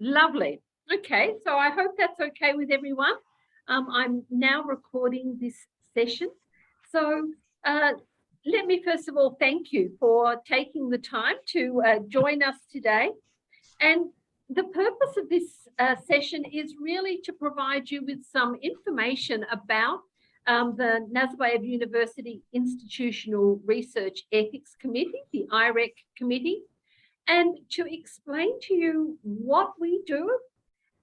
Lovely. Okay, so I hope that's okay with everyone. I'm now recording this session. So let me first of all thank you for taking the time to join us today. And the purpose of this session is really to provide you with some information about the Nazarbayev University Institutional Research Ethics Committee, the IREC Committee, and to explain to you what we do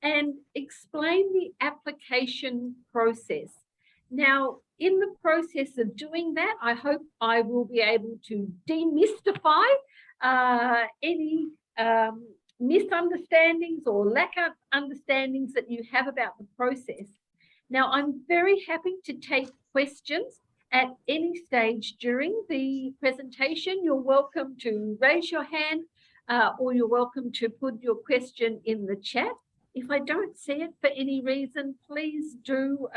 and explain the application process. Now, in the process of doing that, I hope I will be able to demystify any misunderstandings or lack of understandings that you have about the process. Now, I'm very happy to take questions at any stage during the presentation. You're welcome to raise your hand or you're welcome to put your question in the chat. If I don't see it for any reason, please do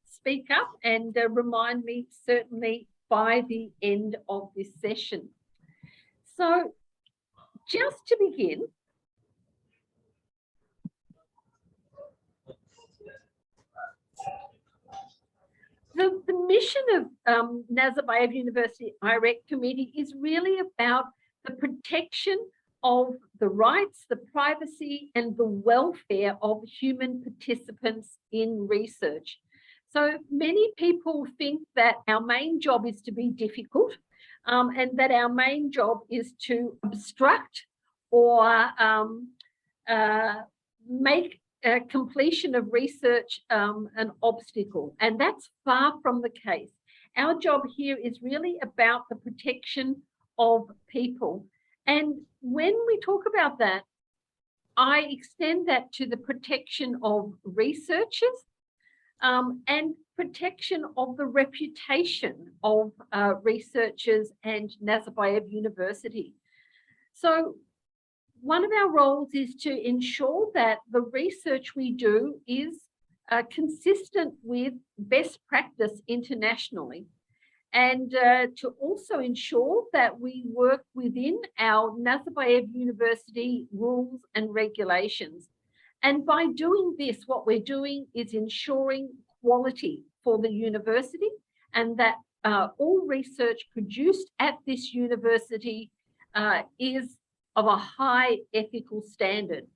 speak up and remind me certainly by the end of this session. So just to begin, the mission of Nazarbayev University IREC Committee is really about the protection of the rights, the privacy, and the welfare of human participants in research. So many people think that our main job is to be difficult and that our main job is to obstruct or make completion of research an obstacle. And that's far from the case. Our job here is really about the protection of people. And when we talk about that, I extend that to the protection of researchers and protection of the reputation of researchers and Nazarbayev University. So one of our roles is to ensure that the research we do is consistent with best practice internationally, and to also ensure that we work within our Nazarbayev University rules and regulations. And by doing this, what we're doing is ensuring quality for the university and that all research produced at this university is of a high ethical standard.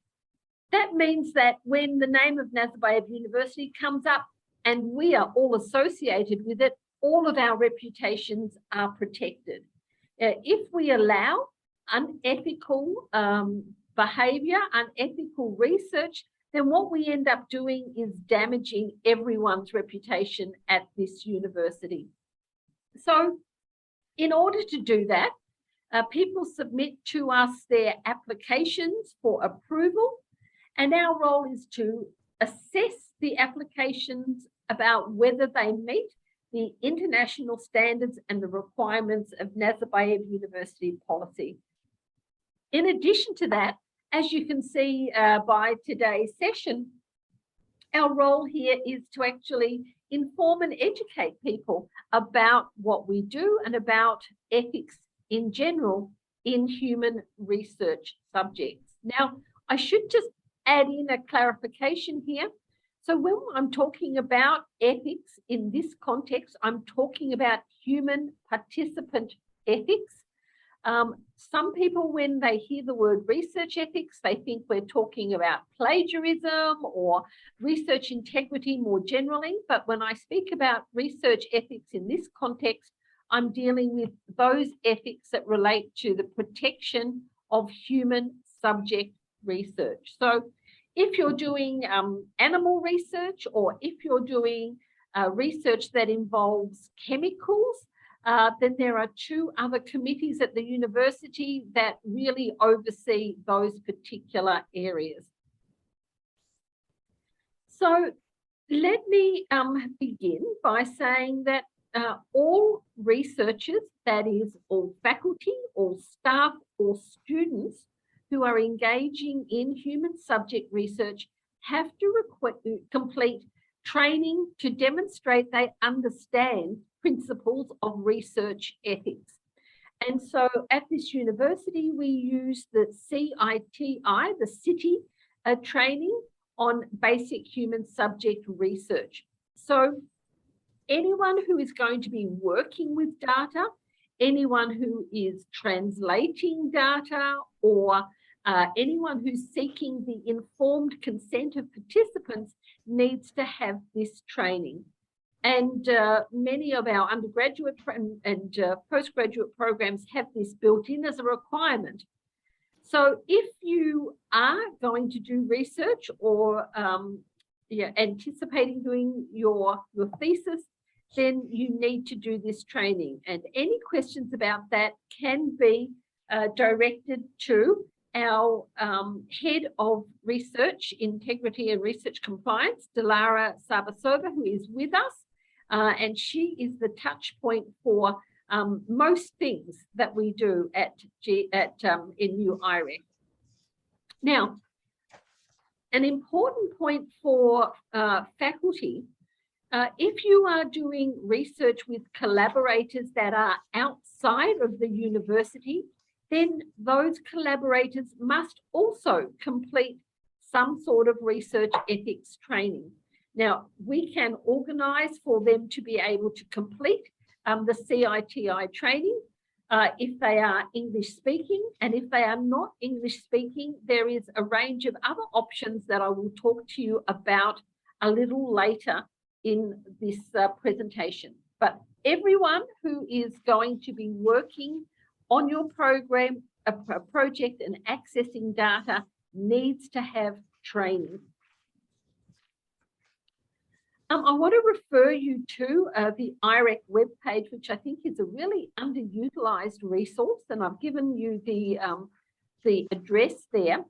That means that when the name of Nazarbayev University comes up and we are all associated with it, all of our reputations are protected. If we allow unethical behaviour, unethical research, then what we end up doing is damaging everyone's reputation at this university. So in order to do that, people submit to us their applications for approval, and our role is to assess the applications about whether they meet the international standards and the requirements of Nazarbayev University policy. In addition to that, as you can see by today's session, our role here is to actually inform and educate people about what we do and about ethics in general in human research subjects. Now, I should just add in a clarification here. So when I'm talking about ethics in this context, I'm talking about human participant ethics. Some people, when they hear the word research ethics, they think we're talking about plagiarism or research integrity more generally. But when I speak about research ethics in this context, I'm dealing with those ethics that relate to the protection of human subject research. So if you're doing animal research, or if you're doing research that involves chemicals, then there are two other committees at the university that really oversee those particular areas. So let me begin by saying that all researchers, that is all faculty, all staff, or students who are engaging in human subject research have to complete training to demonstrate they understand principles of research ethics. And so at this university, we use the CITI, the City a training on basic human subject research. So anyone who is going to be working with data, anyone who is translating data, or anyone who's seeking the informed consent of participants needs to have this training. And many of our undergraduate and postgraduate programs have this built in as a requirement. So if you are going to do research or anticipating doing your thesis, then you need to do this training. And any questions about that can be directed to our head of research, integrity and research compliance, Dilara Sabasova, who is with us. And she is the touch point for most things that we do at NU IREC. Now, an important point for faculty, if you are doing research with collaborators that are outside of the university, then those collaborators must also complete some sort of research ethics training. Now, we can organise for them to be able to complete the CITI training if they are English speaking, and if they are not English speaking, there is a range of other options that I will talk to you about a little later in this presentation. But everyone who is going to be working on your program, a project and accessing data needs to have training. I want to refer you to the IREC webpage, which I think is a really underutilized resource, and I've given you the address there.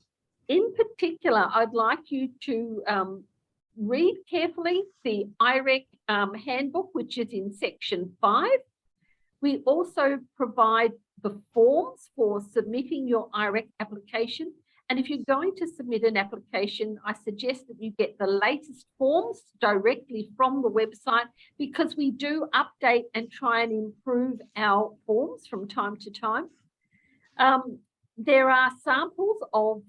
In particular, I'd like you to read carefully the IREC handbook, which is in section 5. We also provide the forms for submitting your IREC application. And if you're going to submit an application, I suggest that you get the latest forms directly from the website, because we do update and try and improve our forms from time to time. There are samples of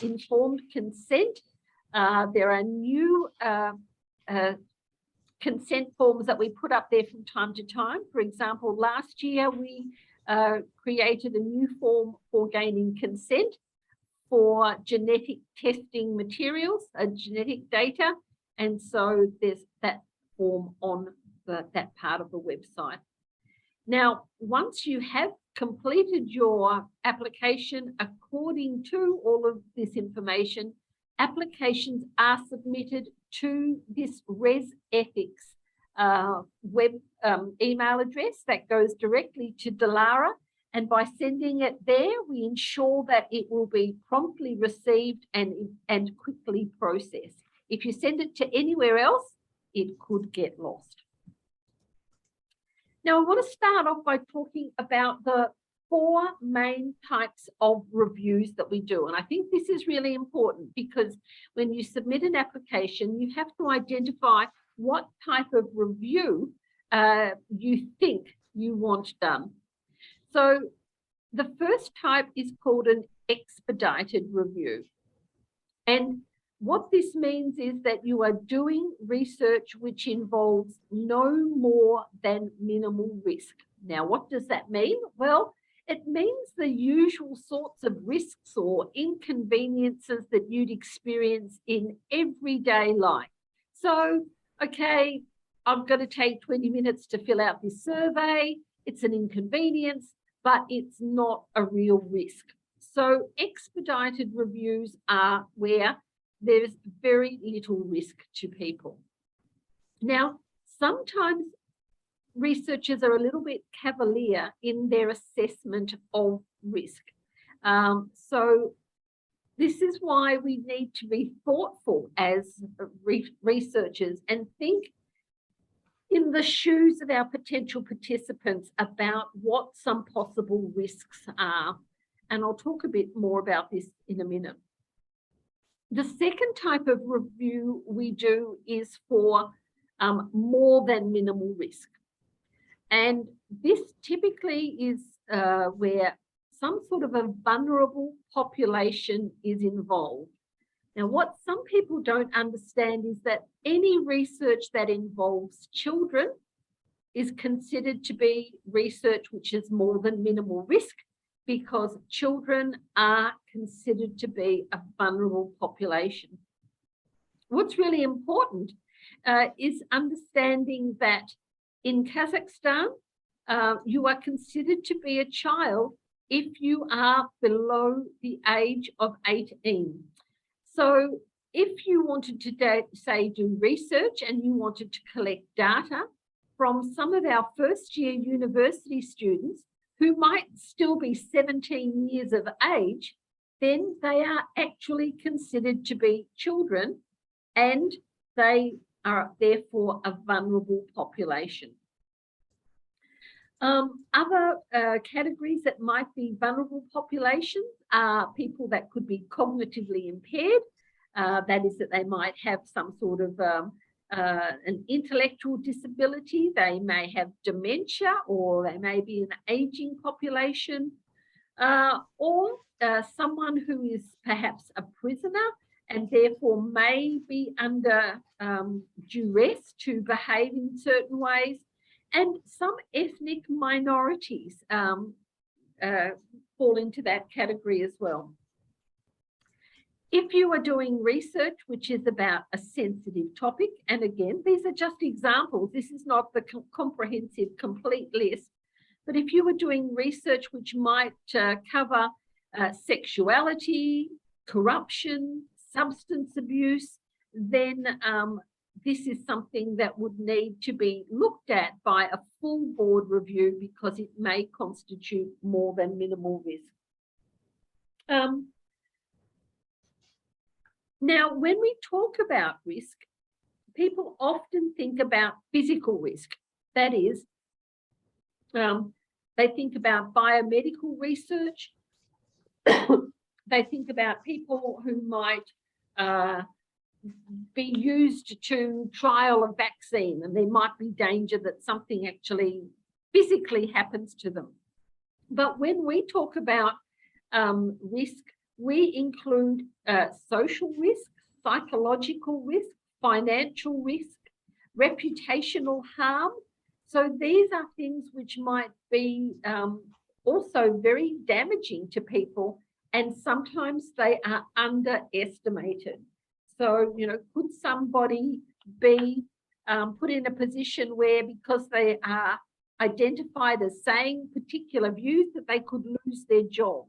informed consent. There are new consent forms that we put up there from time to time. For example, last year we created a new form for gaining consent for genetic testing materials, genetic data, and so there's that form on that part of the website. Now, once you have completed your application according to all of this information, applications are submitted to this Res Ethics web email address that goes directly to Dilara. And by sending it there, we ensure that it will be promptly received and quickly processed. If you send it to anywhere else, it could get lost. Now, I want to start off by talking about the 4 main types of reviews that we do. And I think this is really important, because when you submit an application, you have to identify what type of review you think you want done. So the first type is called an expedited review. And what this means is that you are doing research which involves no more than minimal risk. Now, what does that mean? Well, it means the usual sorts of risks or inconveniences that you'd experience in everyday life. So, okay, I've got to take 20 minutes to fill out this survey. It's an inconvenience, but it's not a real risk. So expedited reviews are where there's very little risk to people. Now, sometimes researchers are a little bit cavalier in their assessment of risk. So this is why we need to be thoughtful as researchers and think in the shoes of our potential participants about what some possible risks are. And I'll talk a bit more about this in a minute. The second type of review we do is for more than minimal risk. And this typically is where some sort of a vulnerable population is involved. Now, what some people don't understand is that any research that involves children is considered to be research which is more than minimal risk, because children are considered to be a vulnerable population. What's really important is understanding that in Kazakhstan, you are considered to be a child if you are below the age of 18. So if you wanted to, say, do research and you wanted to collect data from some of our first-year university students who might still be 17 years of age, then they are actually considered to be children, and they are therefore a vulnerable population. Other categories that might be vulnerable populations are people that could be cognitively impaired. That is, that they might have some sort of an intellectual disability. They may have dementia, or they may be an aging population, or someone who is perhaps a prisoner and therefore may be under duress to behave in certain ways. And some ethnic minorities fall into that category as well. If you are doing research which is about a sensitive topic, and again, these are just examples, this is not the comprehensive complete list, but if you were doing research which might cover sexuality, corruption, substance abuse, then this is something that would need to be looked at by a full board review, because it may constitute more than minimal risk. Now, when we talk about risk, people often think about physical risk. That is, they think about biomedical research. They think about people who might be used to trial a vaccine, and there might be danger that something actually physically happens to them. But when we talk about risk, we include social risk, psychological risk, financial risk, reputational harm. So these are things which might be also very damaging to people, and sometimes they are underestimated. So, you know, could somebody be put in a position where, because they are identified as saying particular views, that they could lose their job?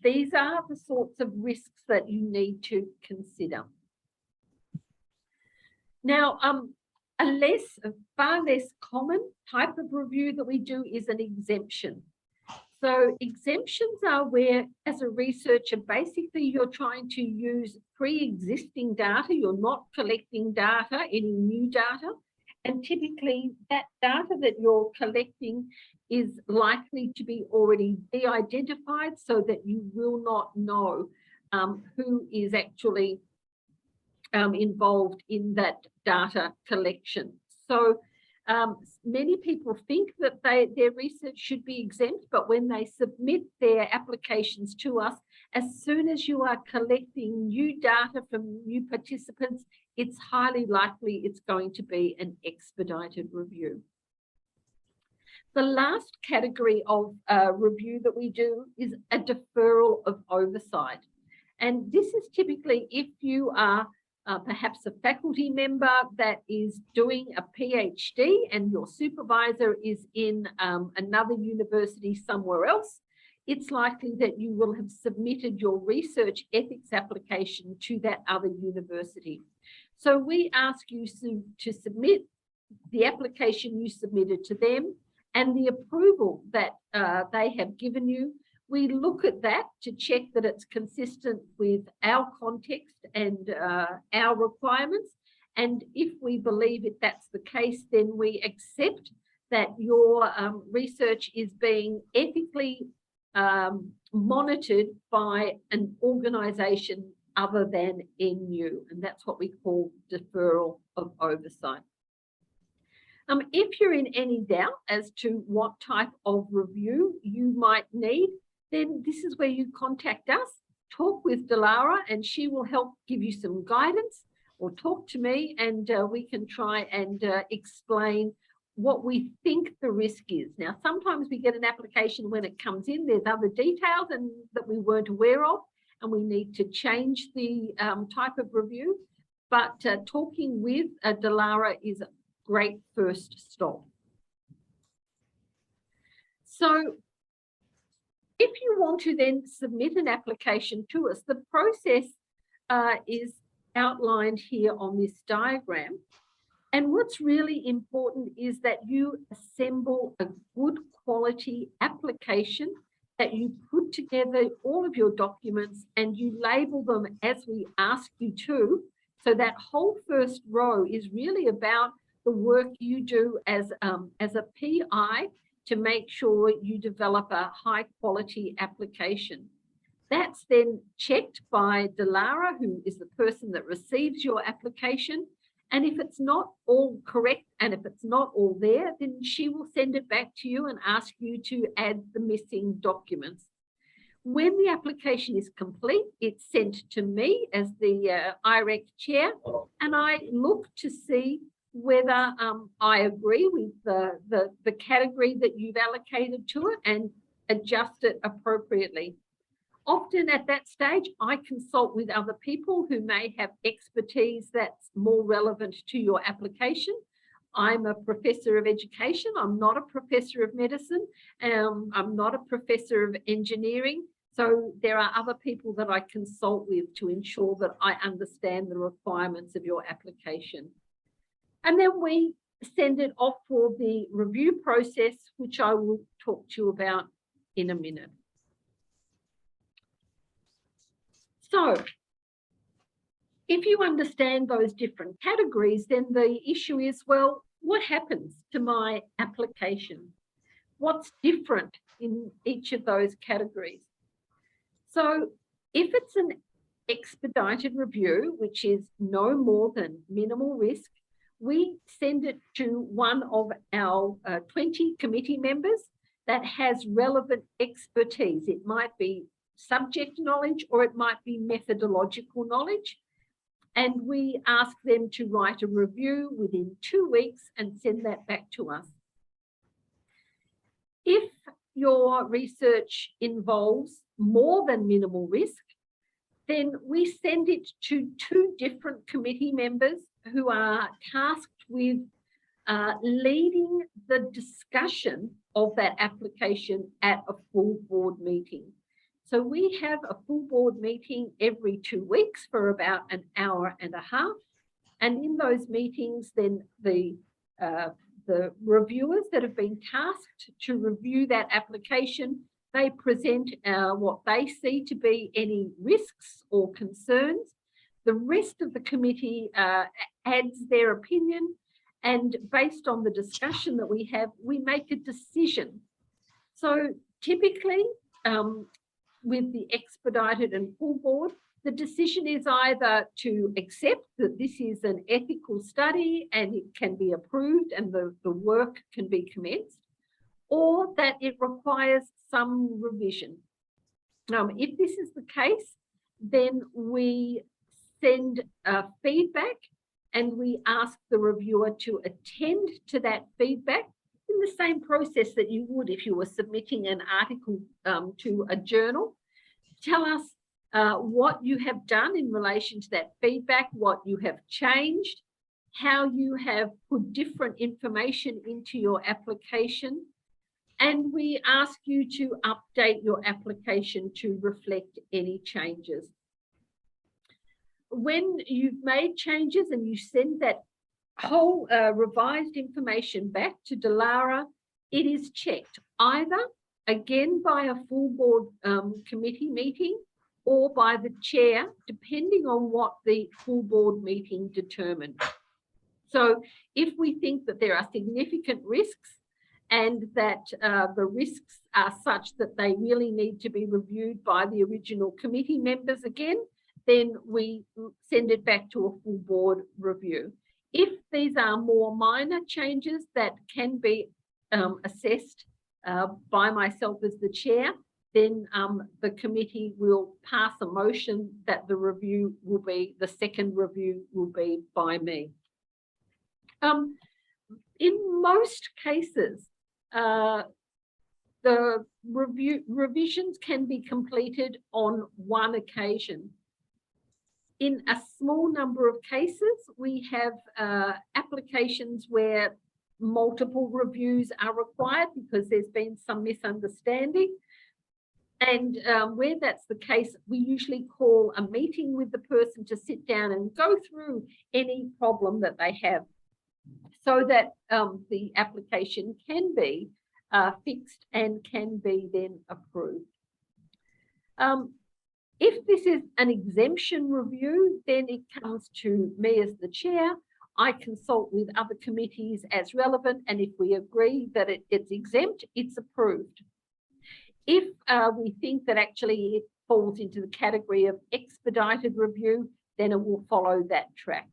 These are the sorts of risks that you need to consider. Now, a far less common type of review that we do is an exemption. So exemptions are where, as a researcher, basically you're trying to use pre-existing data. You're not collecting data, any new data. And typically that data that you're collecting is likely to be already de-identified, so that you will not know who is actually involved in that data collection. So many people think that their research should be exempt, but when they submit their applications to us, as soon as you are collecting new data from new participants, it's highly likely it's going to be an expedited review. The last category of review that we do is a deferral of oversight. And this is typically if you are perhaps a faculty member that is doing a PhD and your supervisor is in another university somewhere else. It's likely that you will have submitted your research ethics application to that other university. So we ask you to submit the application you submitted to them and the approval that they have given you. We look at that to check that it's consistent with our context and our requirements. And if we believe that's the case, then we accept that your research is being ethically monitored by an organisation other than NU. And that's what we call deferral of oversight. If you're in any doubt as to what type of review you might need, then this is where you contact us talk with Dilara and she will help give you some guidance, or talk to me and we can try and explain what we think the risk is. Now, sometimes we get an application when it comes in, there's other details and that we weren't aware of, and we need to change the type of review. But talking with Dilara is a great first stop. So if you want to then submit an application to us, the process is outlined here on this diagram. And what's really important is that you assemble a good quality application, that you put together all of your documents and you label them as we ask you to. So that whole first row is really about the work you do as a PI to make sure you develop a high quality application. That's then checked by Dilara, who is the person that receives your application. And if it's not all correct and if it's not all there, then she will send it back to you and ask you to add the missing documents. When the application is complete, it's sent to me as the IREC chair, and I look to see whether I agree with the category that you've allocated to it and adjust it appropriately. Often at that stage, I consult with other people who may have expertise that's more relevant to your application. I'm a professor of education. I'm not a professor of medicine. I'm not a professor of engineering. So there are other people that I consult with to ensure that I understand the requirements of your application. And then we send it off for the review process, which I will talk to you about in a minute. So if you understand those different categories, then the issue is, well, what happens to my application? What's different in each of those categories? So if it's an expedited review, which is no more than minimal risk, we send it to one of our 20 committee members that has relevant expertise. It might be subject knowledge or it might be methodological knowledge. And we ask them to write a review within 2 weeks and send that back to us. If your research involves more than minimal risk, then we send it to 2 different committee members who are tasked with leading the discussion of that application at a full board meeting. So we have a full board meeting every 2 weeks for about an hour and a half. And in those meetings, then the reviewers that have been tasked to review that application, they present what they see to be any risks or concerns. The rest of the committee adds their opinion, and based on the discussion that we have, we make a decision. So typically, with the expedited and full board, the decision is either to accept that this is an ethical study and it can be approved and the work can be commenced, or that it requires some revision. If this is the case, then we send feedback and we ask the reviewer to attend to that feedback in the same process that you would if you were submitting an article to a journal. Tell us what you have done in relation to that feedback, what you have changed, how you have put different information into your application, and we ask you to update your application to reflect any changes. When you've made changes and you send that whole revised information back to Dilara, it is checked either again by a full board committee meeting or by the chair, depending on what the full board meeting determined. So if we think that there are significant risks and that the risks are such that they really need to be reviewed by the original committee members again, then we send it back to a full board review. If these are more minor changes that can be assessed by myself as the chair, then the committee will pass a motion that the second review will be by me. In most cases, the revisions can be completed on one occasion. In a small number of cases, we have applications where multiple reviews are required because there's been some misunderstanding. And where that's the case, we usually call a meeting with the person to sit down and go through any problem that they have so that the application can be fixed and can be then approved. If this is an exemption review, then it comes to me as the chair. I consult with other committees as relevant, and if we agree that it's exempt, it's approved. If we think that actually it falls into the category of expedited review, then it will follow that track.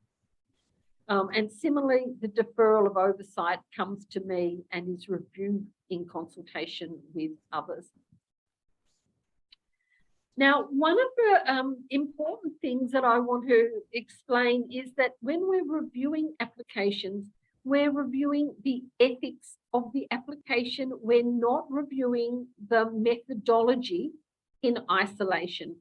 And similarly, the deferral of oversight comes to me and is reviewed in consultation with others. Now, one of the important things that I want to explain is that when we're reviewing applications, we're reviewing the ethics of the application. We're not reviewing the methodology in isolation.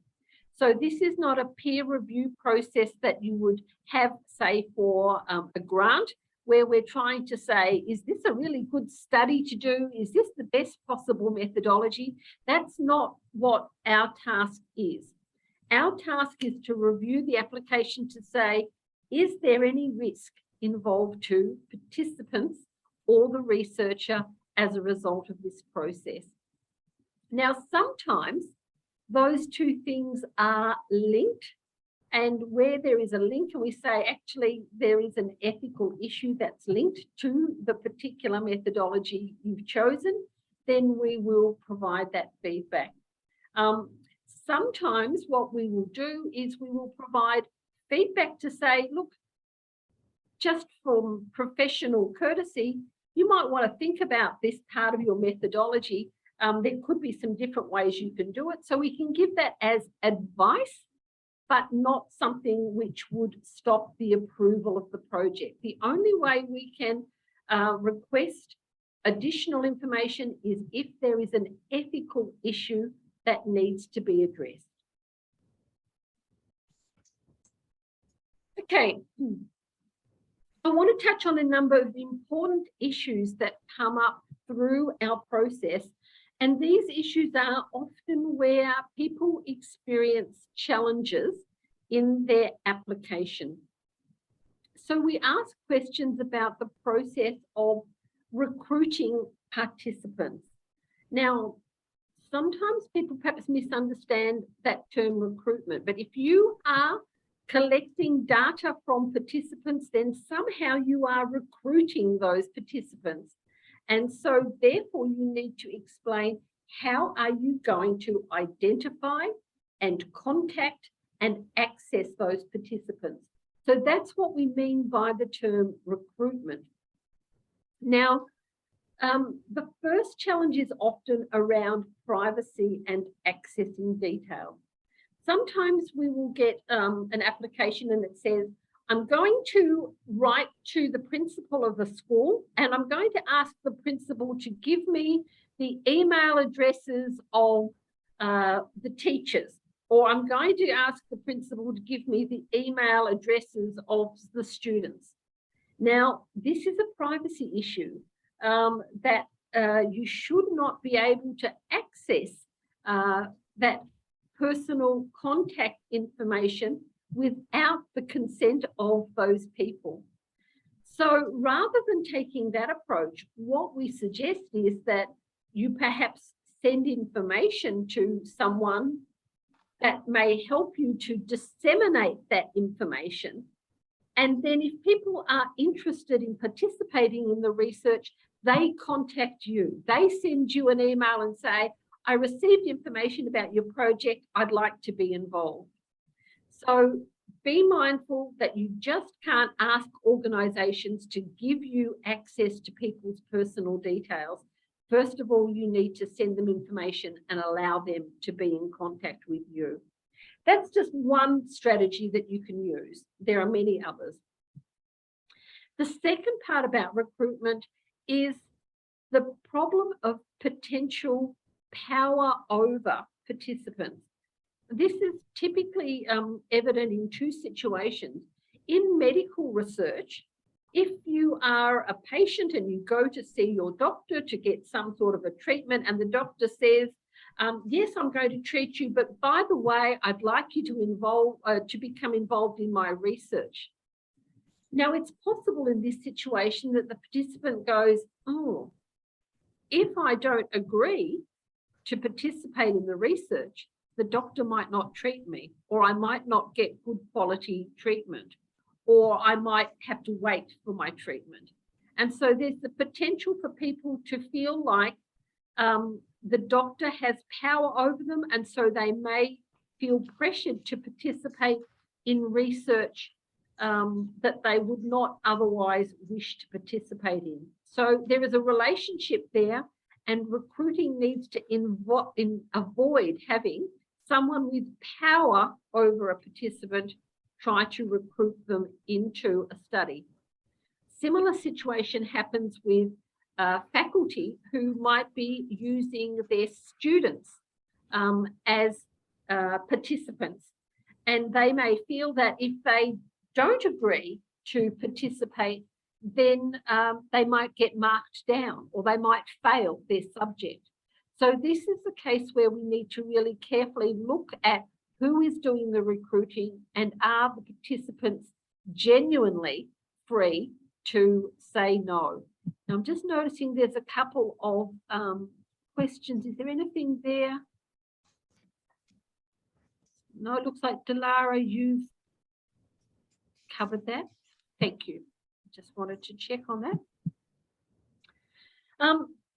So this is not a peer review process that you would have, say, for a grant, where we're trying to say, is this a really good study to do? Is this the best possible methodology? That's not what our task is. Our task is to review the application to say, is there any risk involved to participants or the researcher as a result of this process? Now, sometimes those two things are linked, and where there is a link and we say actually there is an ethical issue that's linked to the particular methodology you've chosen, then we will provide that feedback. Sometimes what we will do is we will provide feedback to say, look, just from professional courtesy, you might want to think about this part of your methodology. There could be some different ways you can do it. So we can give that as advice, but not something which would stop the approval of the project. The only way we can request additional information is if there is an ethical issue that needs to be addressed. Okay. I want to touch on a number of important issues that come up through our process. And these issues are often where people experience challenges in their application. So we ask questions about the process of recruiting participants. Now, sometimes people perhaps misunderstand that term recruitment, but if you are collecting data from participants, then somehow you are recruiting those participants. And so therefore you need to explain how are you going to identify and contact and access those participants. So that's what we mean by the term recruitment. Now, the first challenge is often around privacy and accessing detail. Sometimes we will get an application and it says, I'm going to write to the principal of the school and I'm going to ask the principal to give me the email addresses of the teachers, or I'm going to ask the principal to give me the email addresses of the students. Now, this is a privacy issue that you should not be able to access that personal contact information without the consent of those people. So rather than taking that approach, what we suggest is that you perhaps send information to someone that may help you to disseminate that information. And then if people are interested in participating in the research, they contact you. They send you an email and say, I received information about your project. I'd like to be involved. So be mindful that you just can't ask organisations to give you access to people's personal details. First of all, you need to send them information and allow them to be in contact with you. That's just one strategy that you can use. There are many others. The second part about recruitment is the problem of potential power over participants. This is typically evident in two situations. In medical research, if you are a patient and you go to see your doctor to get some sort of a treatment and the doctor says, yes, I'm going to treat you, but by the way, I'd like you to become involved in my research. Now, it's possible in this situation that the participant goes, oh, if I don't agree to participate in the research, the doctor might not treat me, or I might not get good quality treatment, or I might have to wait for my treatment. And so there's the potential for people to feel like the doctor has power over them, and so they may feel pressured to participate in research that they would not otherwise wish to participate in. So there is a relationship there, and recruiting needs to avoid having someone with power over a participant try to recruit them into a study. Similar situation happens with faculty who might be using their students as participants, and they may feel that if they don't agree to participate, then they might get marked down or they might fail their subject. So this is the case where we need to really carefully look at who is doing the recruiting and are the participants genuinely free to say no. Now, I'm just noticing there's a couple of questions. Is there anything there? No, it looks like Delara, you've covered that. Thank you. Just wanted to check on that.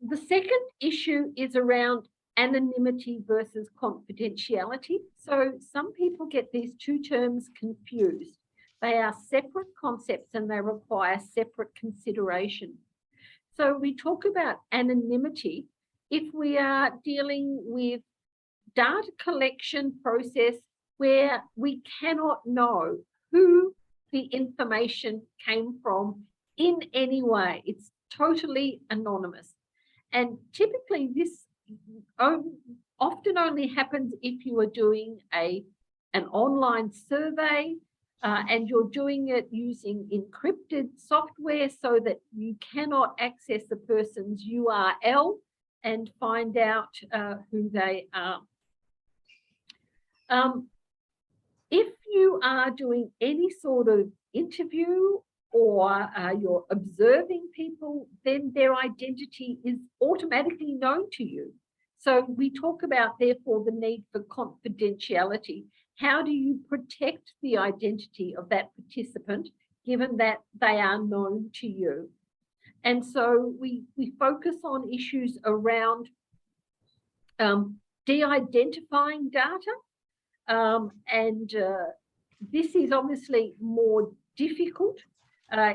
The second issue is around anonymity versus confidentiality. So some people get these two terms confused. They are separate concepts and they require separate consideration. So we talk about anonymity if we are dealing with data collection process where we cannot know who the information came from in any way. It's totally anonymous. And typically this often only happens if you are doing an online survey and you're doing it using encrypted software so that you cannot access a person's URL and find out who they are. If you are doing any sort of interview or you're observing people, then their identity is automatically known to you. So we talk about, therefore, the need for confidentiality. How do you protect the identity of that participant, given that they are known to you? And so we focus on issues around de-identifying data. This is obviously more difficult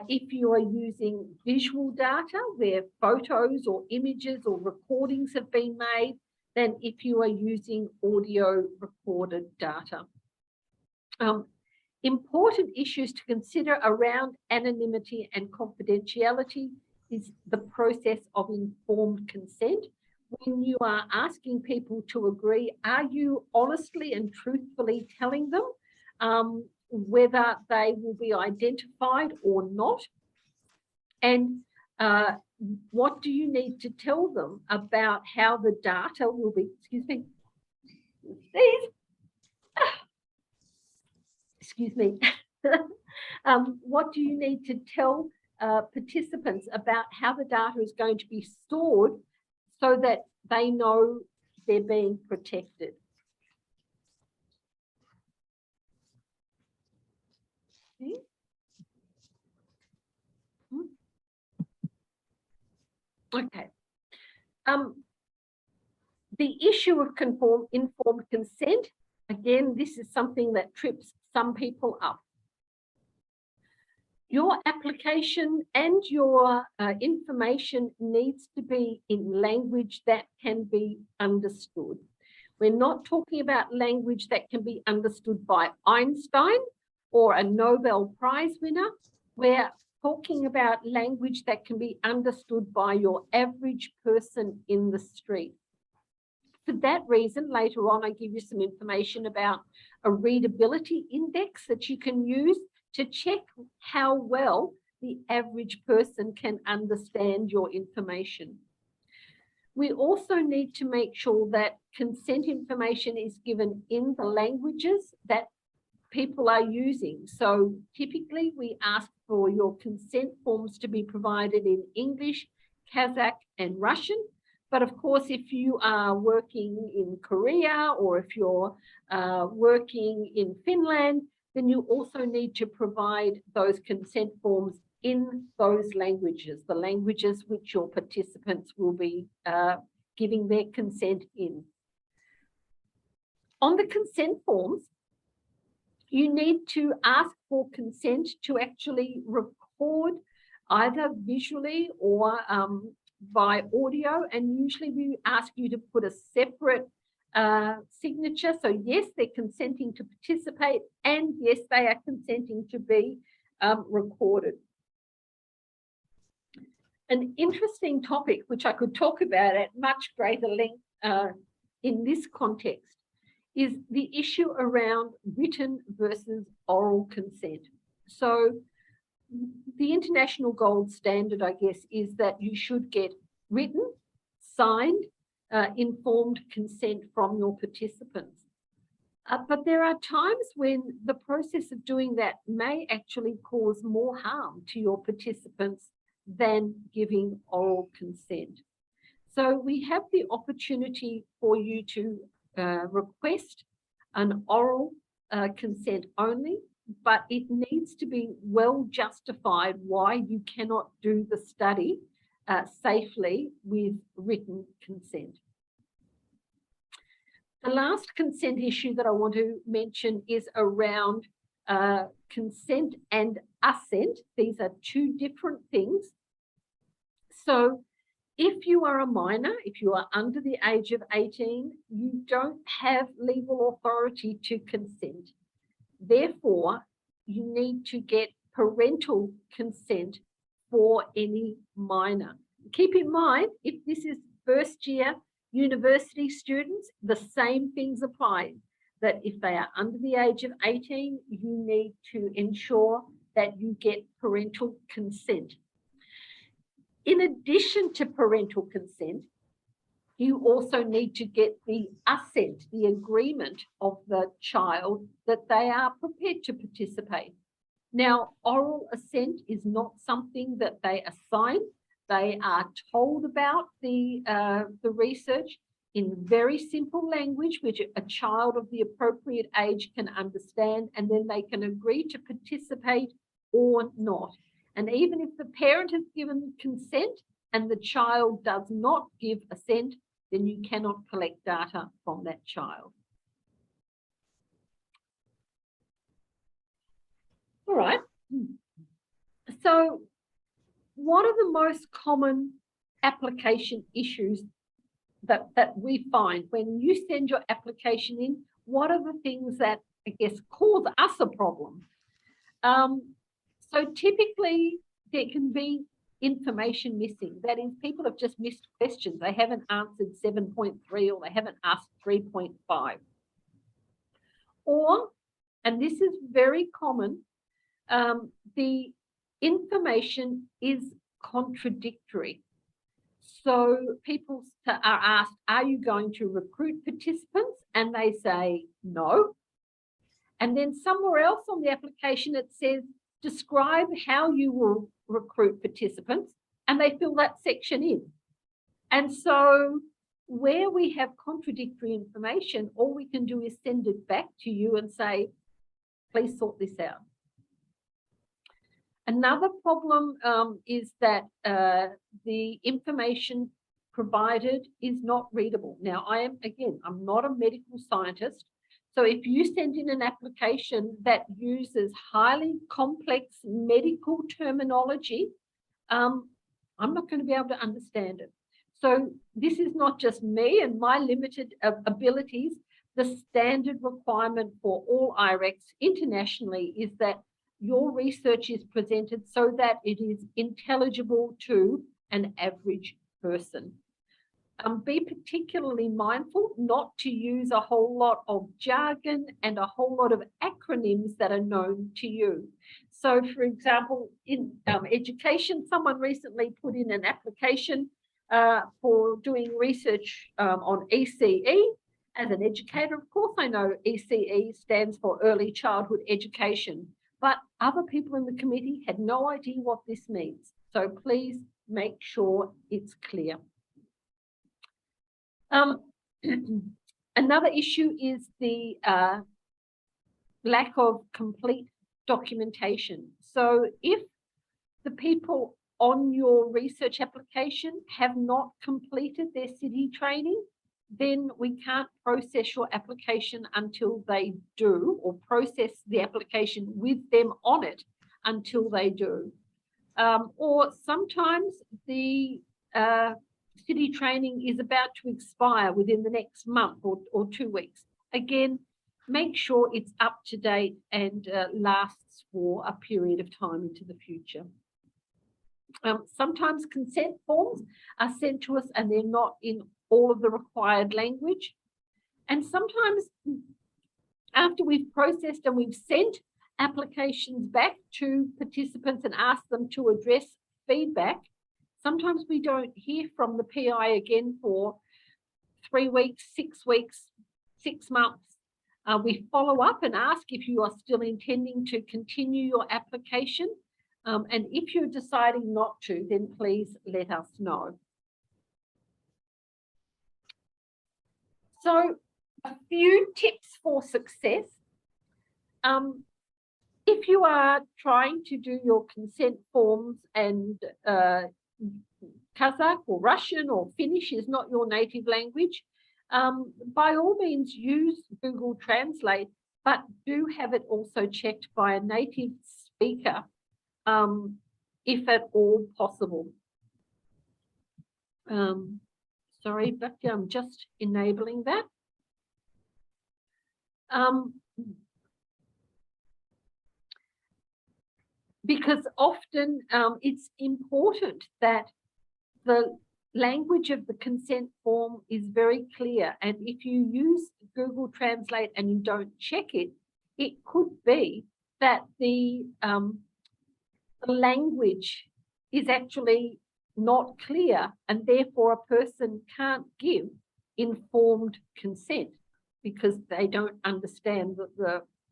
if you are using visual data where photos or images or recordings have been made than if you are using audio recorded data. Important issues to consider around anonymity and confidentiality is the process of informed consent. When you are asking people to agree, are you honestly and truthfully telling them whether they will be identified or not? And what do you need to tell them about how the data will be, excuse me, excuse me. What do you need to tell participants about how the data is going to be stored so that they know they're being protected? Okay. The issue of informed consent, again, this is something that trips some people up. Your application and your information needs to be in language that can be understood. We're not talking about language that can be understood by Einstein or a Nobel Prize winner. We're talking about language that can be understood by your average person in the street. For that reason, later on, I give you some information about a readability index that you can use to check how well the average person can understand your information. We also need to make sure that consent information is given in the languages that people are using. So typically we ask for your consent forms to be provided in English, Kazakh and Russian. But of course, if you are working in Korea or if you're working in Finland, then you also need to provide those consent forms in those languages, the languages which your participants will be giving their consent in. On the consent forms, you need to ask for consent to actually record either visually or by audio, and usually we ask you to put a separate signature. So yes, they're consenting to participate, and yes, they are consenting to be recorded. An interesting topic, which I could talk about at much greater length in this context, is the issue around written versus oral consent. So the international gold standard, I guess, is that you should get written, signed, informed consent from your participants. But there are times when the process of doing that may actually cause more harm to your participants than giving oral consent. So we have the opportunity for you to request an oral consent only, but it needs to be well justified why you cannot do the study safely with written consent. The last consent issue that I want to mention is around consent and assent. These are two different things. So if you are a minor, if you are under the age of 18, you don't have legal authority to consent. Therefore, you need to get parental consent for any minor. Keep in mind, if this is first year university students, the same things apply, that if they are under the age of 18, you need to ensure that you get parental consent. In addition to parental consent, you also need to get the assent, the agreement of the child that they are prepared to participate. Now, oral assent is not something that they assign. They are told about the research in very simple language, which a child of the appropriate age can understand, and then they can agree to participate or not. And even if the parent has given consent and the child does not give assent, then you cannot collect data from that child. All right. So what are the most common application issues that we find when you send your application in? What are the things that, I guess, cause us a problem? So typically there can be information missing. That is, people have just missed questions. They haven't answered 7.3 or they haven't asked 3.5. Or, and this is very common, the information is contradictory. So people are asked, are you going to recruit participants? And they say no. And then somewhere else on the application it says, describe how you will recruit participants, and they fill that section in. And so where we have contradictory information, all we can do is send it back to you and say, please sort this out. Another problem is that the information provided is not readable. Now, I'm not a medical scientist, So if you send in an application that uses highly complex medical terminology, I'm not going to be able to understand it. So this is not just me and my limited abilities. The standard requirement for all IRECs internationally is that your research is presented so that it is intelligible to an average person. Be particularly mindful not to use a whole lot of jargon and a whole lot of acronyms that are known to you. So, for example, in education, someone recently put in an application for doing research on ECE. As an educator, of course, I know ECE stands for Early Childhood Education, but other people in the committee had no idea what this means. So please make sure it's clear. Another issue is the lack of complete documentation. So if the people on your research application have not completed their city training, then we can't process your application until they do, or process the application with them on it until they do. Or sometimes the city training is about to expire within the next month or 2 weeks. Again, make sure it's up to date and lasts for a period of time into the future. Sometimes consent forms are sent to us and they're not in all of the required language. And sometimes after we've processed and we've sent applications back to participants and asked them to address feedback, sometimes we don't hear from the PI again for 3 weeks, 6 weeks, 6 months. We follow up and ask if you are still intending to continue your application. And if you're deciding not to, then please let us know. So a few tips for success. If you are trying to do your consent forms and Kazakh or Russian or Finnish is not your native language, by all means use Google Translate, but do have it also checked by a native speaker, if at all possible. Sorry, but I'm just enabling that. Because often it's important that the language of the consent form is very clear. And if you use Google Translate and you don't check it, it could be that the language is actually not clear, and therefore a person can't give informed consent because they don't understand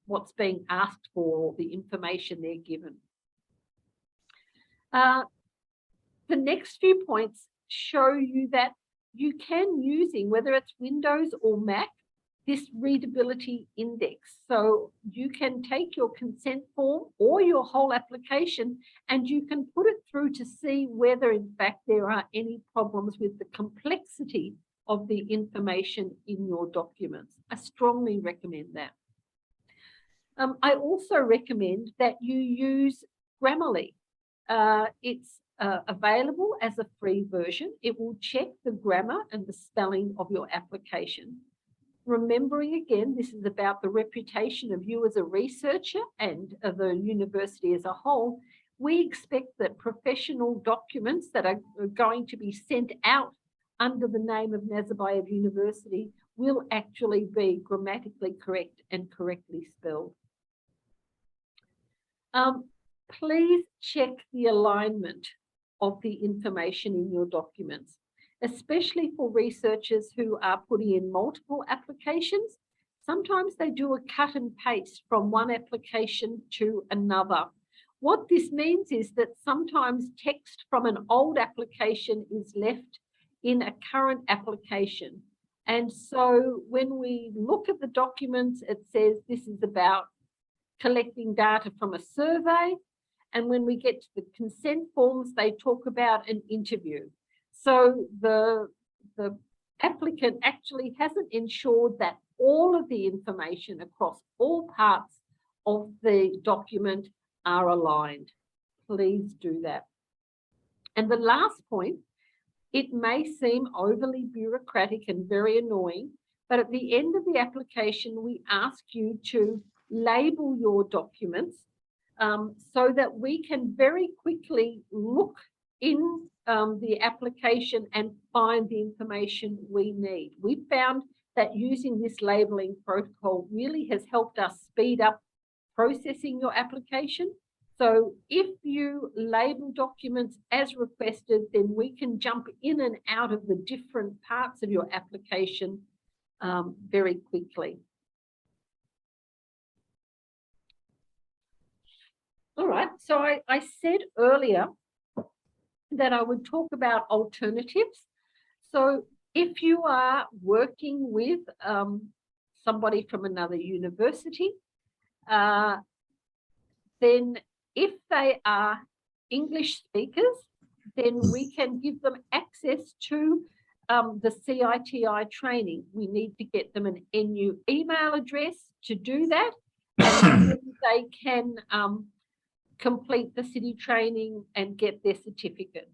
what's being asked for or the information they're given. The next few points show you that you can, using whether it's Windows or Mac, this readability index. So you can take your consent form or your whole application and you can put it through to see whether in fact there are any problems with the complexity of the information in your documents. I strongly recommend that. I also recommend that you use Grammarly. It's available as a free version. It will check the grammar and the spelling of your application. Remembering again, this is about the reputation of you as a researcher and of the university as a whole. We expect that professional documents that are going to be sent out under the name of Nazarbayev University will actually be grammatically correct and correctly spelled. Please check the alignment of the information in your documents, especially for researchers who are putting in multiple applications. Sometimes they do a cut and paste from one application to another. What this means is that sometimes text from an old application is left in a current application. And so when we look at the documents, it says this is about collecting data from a survey. And when we get to the consent forms, they talk about an interview. So the applicant actually hasn't ensured that all of the information across all parts of the document are aligned. Please do that. And the last point, it may seem overly bureaucratic and very annoying, but at the end of the application, we ask you to label your documents so that we can very quickly look in the application and find the information we need. We found that using this labeling protocol really has helped us speed up processing your application. So if you label documents as requested, then we can jump in and out of the different parts of your application very quickly. All right, so I said earlier that I would talk about alternatives. So if you are working with somebody from another university, then if they are English speakers, then we can give them access to the CITI training. We need to get them an NU email address to do that, and then they can complete the city training and get their certificate.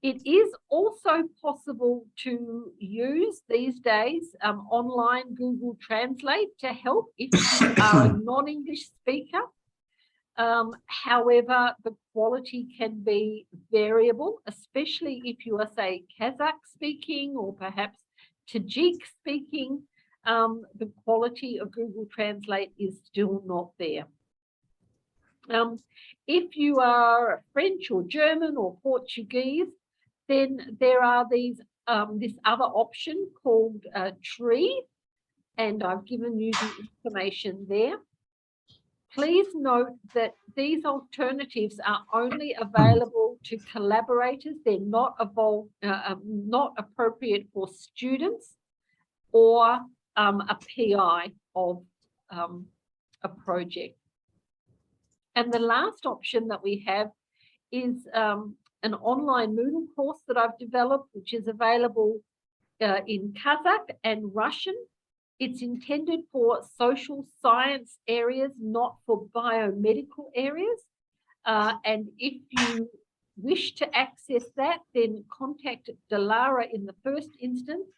It is also possible to use these days online Google Translate to help if you are a non-English speaker. However, the quality can be variable, especially if you are, say, Kazakh speaking or perhaps Tajik speaking. The quality of Google Translate is still not there. If you are French or German or Portuguese, then there are these this other option called Tree, and I've given you the information there. Please note that these alternatives are only available to collaborators. They're not appropriate for students or a PI of a project. And the last option that we have is an online Moodle course that I've developed, which is available in Kazakh and Russian. It's intended for social science areas, not for biomedical areas. And if you wish to access that, then contact Delara in the first instance,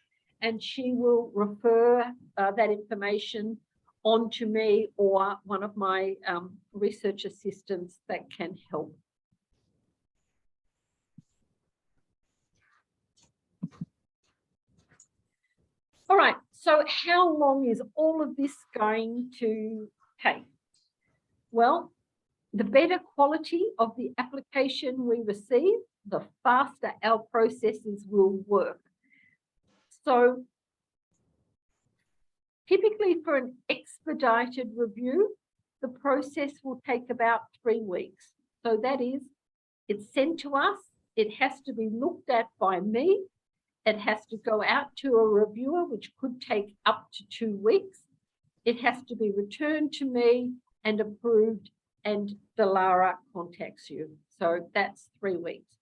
and she will refer that information on to me or one of my research assistants that can help. All right, so how long is all of this going to take? Well, the better quality of the application we receive, the faster our processes will work. So typically for an expedited review, the process will take about 3 weeks. So that is, it's sent to us, it has to be looked at by me, it has to go out to a reviewer, which could take up to 2 weeks. It has to be returned to me and approved, and Delara contacts you. So that's 3 weeks.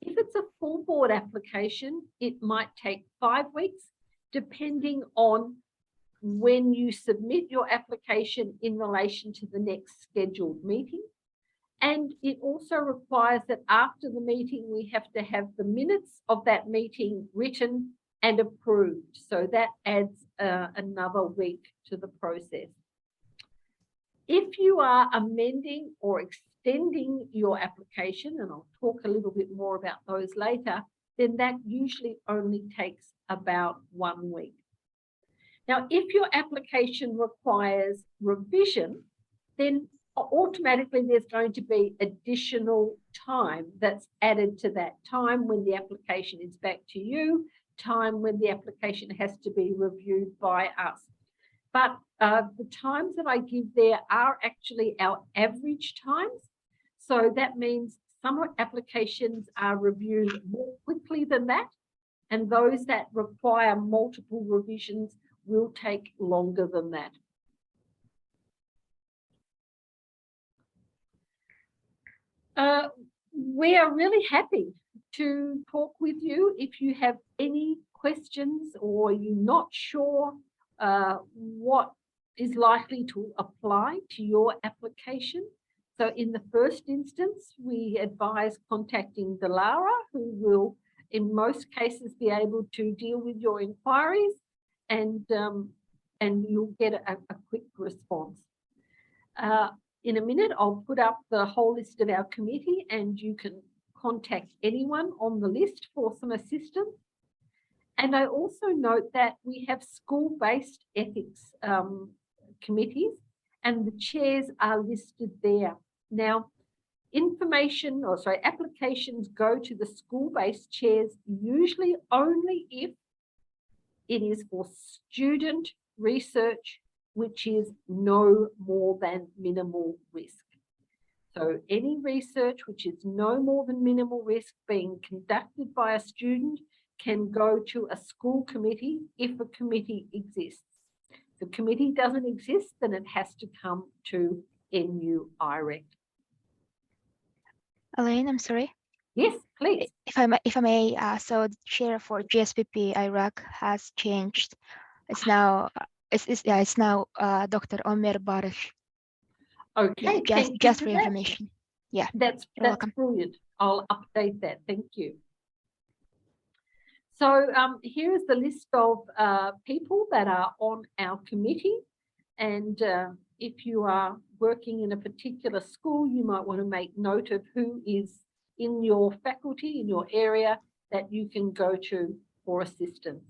If it's a full board application, it might take 5 weeks, depending on when you submit your application in relation to the next scheduled meeting. And it also requires that after the meeting, we have to have the minutes of that meeting written and approved. So that adds another week to the process. If you are amending or extending your application, and I'll talk a little bit more about those later, then that usually only takes about 1 week. Now, if your application requires revision, then automatically there's going to be additional time that's added to that time when the application is back to you, time when the application has to be reviewed by us. But the times that I give there are actually our average times. So that means some applications are reviewed more quickly than that, and those that require multiple revisions will take longer than that. We are really happy to talk with you if you have any questions or you're not sure what is likely to apply to your application. So in the first instance, we advise contacting Delara, who will in most cases be able to deal with your inquiries, and you'll get a quick response. In a minute, I'll put up the whole list of our committee, and you can contact anyone on the list for some assistance. And I also note that we have school-based ethics committees, and the chairs are listed there. Now, applications go to the school-based chairs usually only if it is for student research, which is no more than minimal risk. So any research which is no more than minimal risk being conducted by a student can go to a school committee if a committee exists. If the committee doesn't exist, then it has to come to NU IREC. Elaine, I'm sorry. Yes, please. If I may, so the chair for GSPP Iraq has changed. It's now Dr. Omer Barish. Okay, just for information. Yeah, that's welcome. Brilliant. I'll update that. Thank you. So here is the list of people that are on our committee, and if you are working in a particular school, you might want to make note of who is in your faculty, in your area, that you can go to for assistance.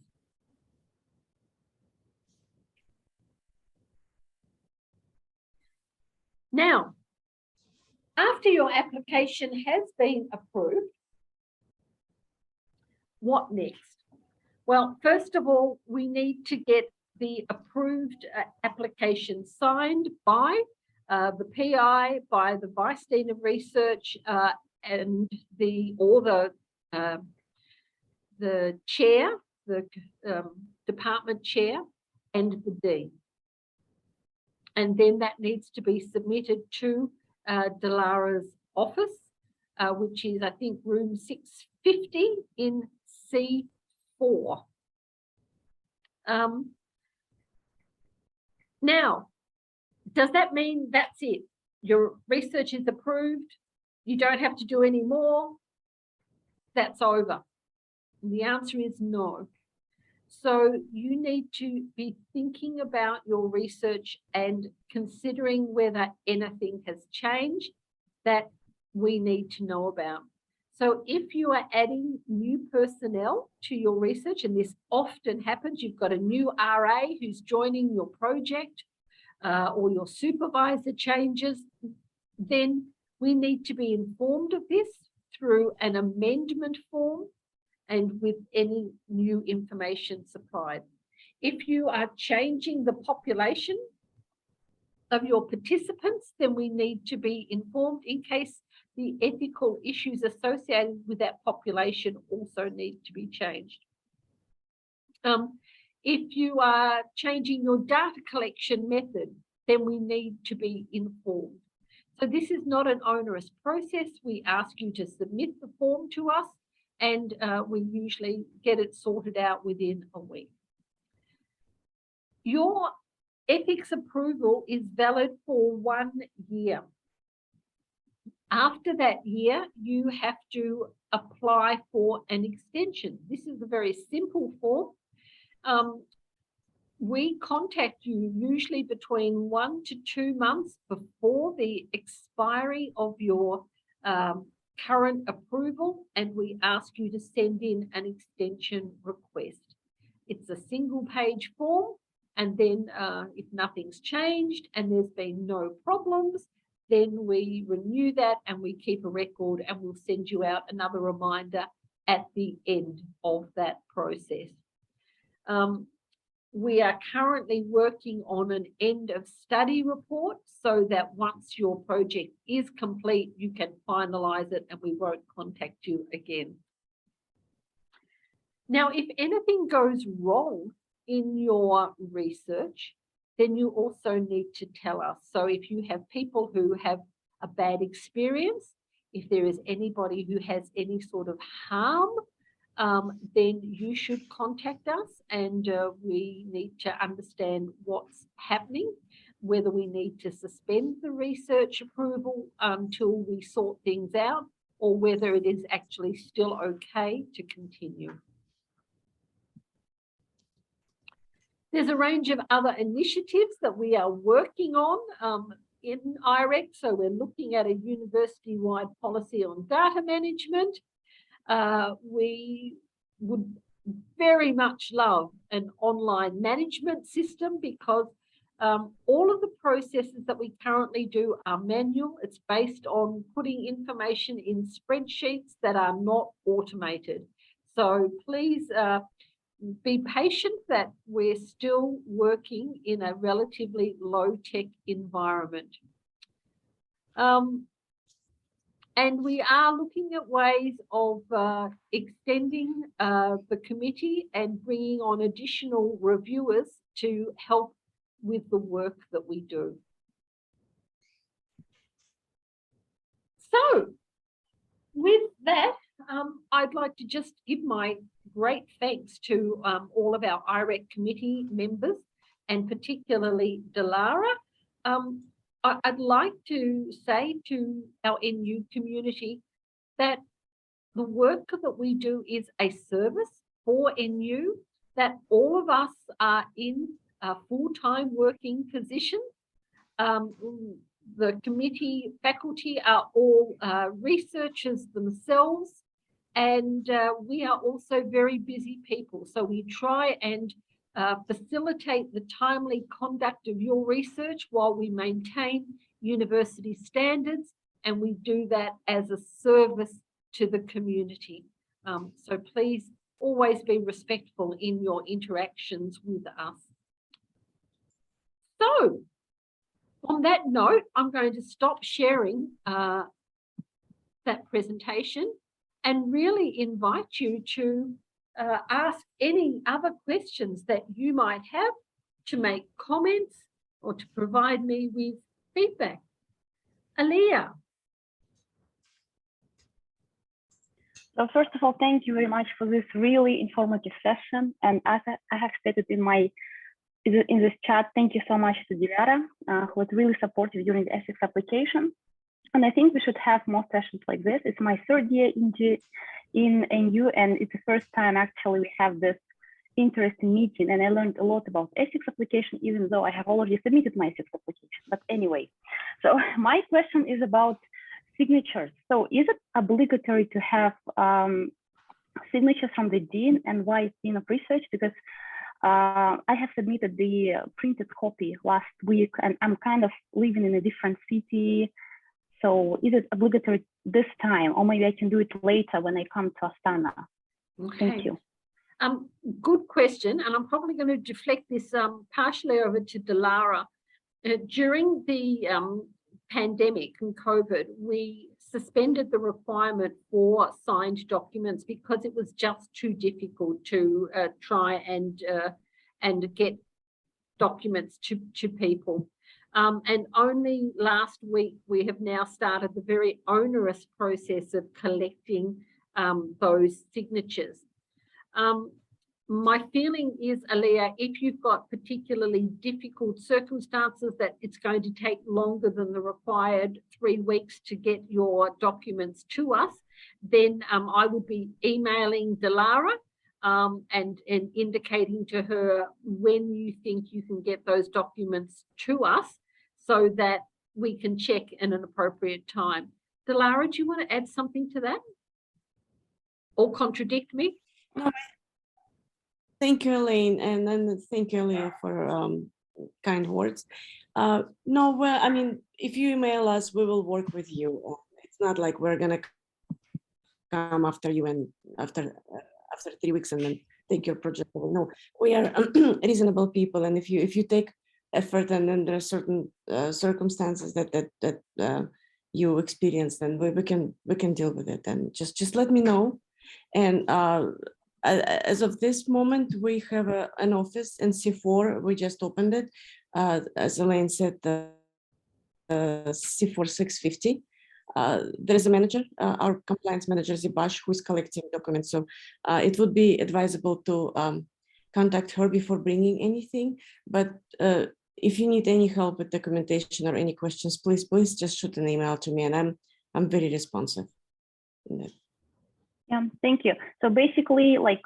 Now, after your application has been approved, what next? Well, first of all, we need to get the approved application signed by the PI, by the Vice Dean of Research, and the chair, the department chair, and the dean. And then that needs to be submitted to Delara's office, which is, I think, room 650 in C4. Now, does that mean that's it? Your research is approved, you don't have to do any more, that's over? And the answer is no. So you need to be thinking about your research and considering whether anything has changed that we need to know about. So if you are adding new personnel to your research, and this often happens, you've got a new RA who's joining your project, or your supervisor changes, then we need to be informed of this through an amendment form and with any new information supplied. If you are changing the population of your participants, then we need to be informed in case the ethical issues associated with that population also need to be changed. If you are changing your data collection method, then we need to be informed. So this is not an onerous process. We ask you to submit the form to us, and we usually get it sorted out within a week. Your ethics approval is valid for 1 year. After that year, you have to apply for an extension. This is a very simple form. We contact you usually between 1 to 2 months before the expiry of your current approval, and we ask you to send in an extension request. It's a single-page form, and then if nothing's changed and there's been no problems, then we renew that and we keep a record, and we'll send you out another reminder at the end of that process. We are currently working on an end of study report so that once your project is complete, you can finalize it and we won't contact you again. Now, if anything goes wrong in your research, then you also need to tell us. So if you have people who have a bad experience, if there is anybody who has any sort of harm then you should contact us, and we need to understand what's happening, whether we need to suspend the research approval until we sort things out, or whether it is actually still okay to continue. There's a range of other initiatives that we are working on in IREC. So we're looking at a university-wide policy on data management. We would very much love an online management system, because all of the processes that we currently do are manual. It's based on putting information in spreadsheets that are not automated. So please be patient that we're still working in a relatively low-tech environment. And we are looking at ways of extending the committee and bringing on additional reviewers to help with the work that we do. So with that, I'd like to just give my great thanks to all of our IREC committee members, and particularly Dilara. I'd like to say to our NU community that the work that we do is a service for NU, that all of us are in a full-time working position. The committee faculty are all researchers themselves, and we are also very busy people. So we try and facilitate the timely conduct of your research while we maintain university standards, and we do that as a service to the community. So please always be respectful in your interactions with us. So on that note, I'm going to stop sharing that presentation and really invite you to ask any other questions that you might have, to make comments, or to provide me with feedback. Aaliyah. So first of all, thank you very much for this really informative session. And as I have stated in this chat, thank you so much to Dilara, who was really supportive during the ethics application. And I think we should have more sessions like this. It's my third year in NU, and it's the first time actually we have this interesting meeting, and I learned a lot about ethics application, even though I have already submitted my ethics application. But anyway, so my question is about signatures. So is it obligatory to have signatures from the Dean and Vice Dean of Research? Because I have submitted the printed copy last week, and I'm kind of living in a different city. So is it obligatory this time, or maybe I can do it later when I come to Astana? Okay. Thank you. Good question, and I'm probably going to deflect this partially over to Dilara. During the pandemic and COVID, we suspended the requirement for signed documents because it was just too difficult to try and get documents to people. And only last week, we have now started the very onerous process of collecting those signatures. My feeling is, Aaliyah, if you've got particularly difficult circumstances that it's going to take longer than the required 3 weeks to get your documents to us, then I would be emailing Dilara and indicating to her when you think you can get those documents to us, so that we can check in an appropriate time. Dilara, do you want to add something to that? Or contradict me? No, thank you, Elaine, and thank you, Aaliyah, for kind words. No, well, I mean, if you email us, we will work with you. It's not like we're gonna come after you and after 3 weeks and then take your project away. No, we are reasonable people, and if you take effort and then there are certain circumstances that you experience, then we can deal with it. And just let me know. And as of this moment, we have an office in C4. We just opened it. As Elaine said, C4 650. there is a manager, our compliance manager, Zibash, who is collecting documents. So it would be advisable to contact her before bringing anything. But if you need any help with documentation or any questions, please just shoot an email to me, and I'm very responsive. Yeah, thank you. So basically, like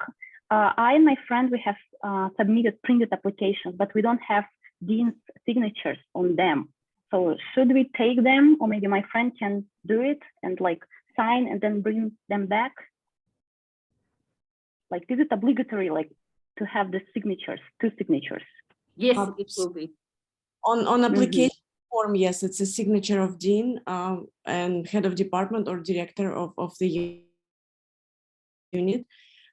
I and my friend, we have submitted printed applications, but we don't have Dean's signatures on them. So should we take them, or maybe my friend can do it and like sign and then bring them back? Like, is it obligatory, like, to have the signatures, 2 signatures? Yes, it will be. On application form, yes, it's a signature of Dean and head of department or director of the unit.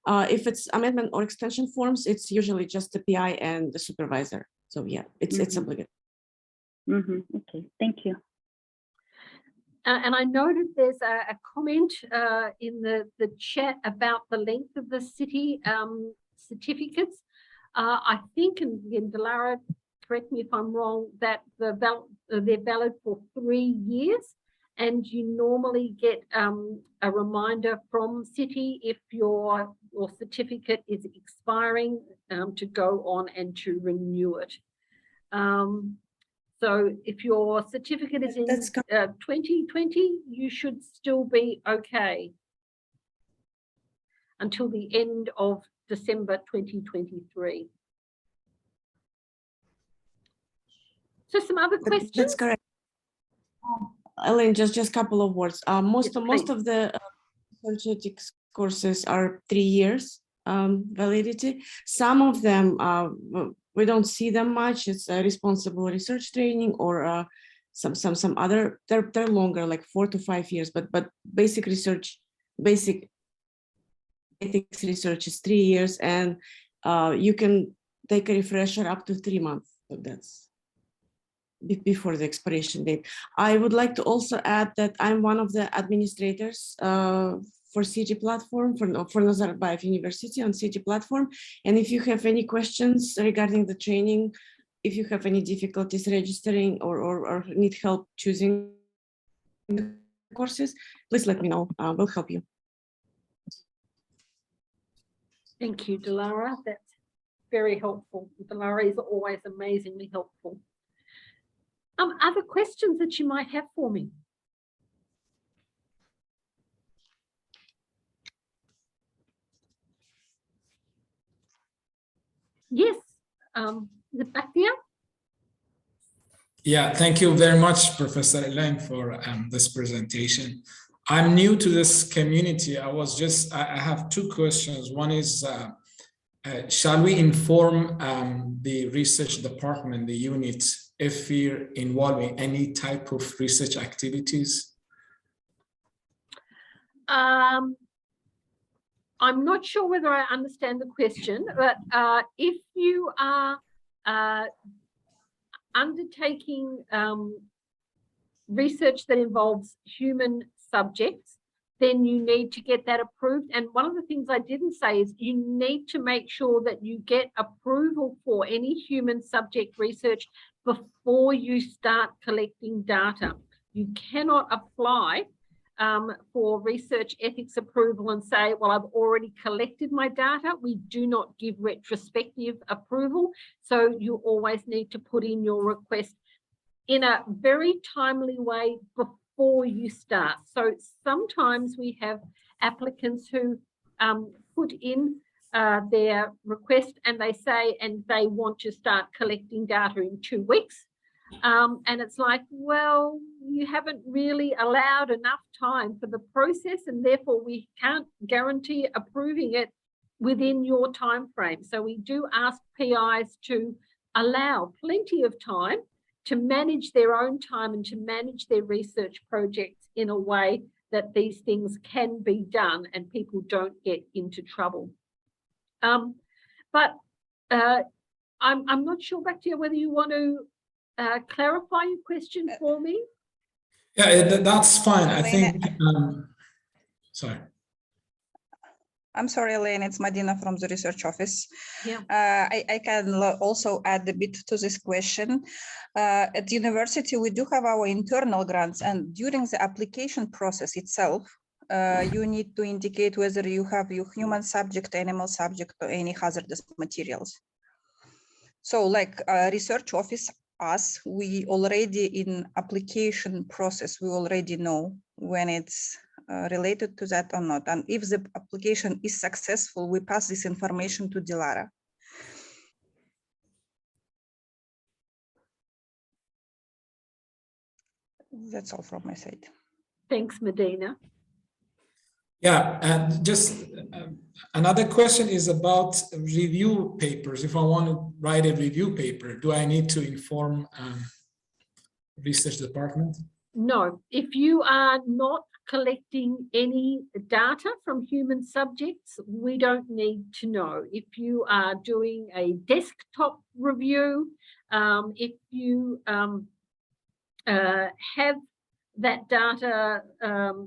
If it's amendment or extension forms, it's usually just the PI and the supervisor. So yeah, it's obligatory. Okay, thank you. And I noted there's a comment in the chat about the length of the city certificates. I think, and again, Dilara, correct me if I'm wrong, that they're valid for 3 years, and you normally get a reminder from City if your certificate is expiring to go on and to renew it. So if your certificate is in 2020, you should still be okay until the end of December 2023. So some other questions? That's correct. Elaine, just a couple of words. Most of the research ethics courses are 3 years validity. Some of them we don't see them much. It's a responsible research training or some other. They're longer, like 4 to 5 years. But basic research, basic ethics research is 3 years, and you can take a refresher up to 3 months. So that's before the expiration date. I would like to also add that I'm one of the administrators for CG platform for Nazarbayev University on CG platform. And if you have any questions regarding the training, if you have any difficulties registering or need help choosing the courses, please let me know. We'll help you. Thank you, Dilara. That's very helpful. Dilara is always amazingly helpful. Other questions that you might have for me? Yes, is it back there? Yeah, thank you very much, Professor Elaine, for this presentation. I'm new to this community. I have 2 questions. One is, shall we inform the research department, the unit, if we're involving any type of research activities? I'm not sure whether I understand the question, but if you are undertaking research that involves human subjects, then you need to get that approved. And one of the things I didn't say is you need to make sure that you get approval for any human subject research before you start collecting data. You cannot apply for research ethics approval and say, well, I've already collected my data. We do not give retrospective approval. So you always need to put in your request in a very timely way before you start. So sometimes we have applicants who put in their request and they say, and they want to start collecting data in 2 weeks. And it's like, well, you haven't really allowed enough time for the process, and therefore we can't guarantee approving it within your time frame. So we do ask PIs to allow plenty of time to manage their own time and to manage their research projects in a way that these things can be done and people don't get into trouble. But I'm not sure, Bactia, whether you want to clarify your question for me? Yeah, that's fine. I think, sorry. I'm sorry, Elaine, it's Madina from the research office. Yeah. I can also add a bit to this question. At university, we do have our internal grants, and during the application process itself, you need to indicate whether you have your human subject, animal subject, or any hazardous materials. So like research office, us, we already in application process, we already know when it's related to that or not. And if the application is successful, we pass this information to Dilara. That's all from my side. Thanks, Medina. Yeah, and just another question is about review papers. If I want to write a review paper, do I need to inform research department? No, if you are not collecting any data from human subjects, we don't need to know. If you are doing a desktop review, if you have that data,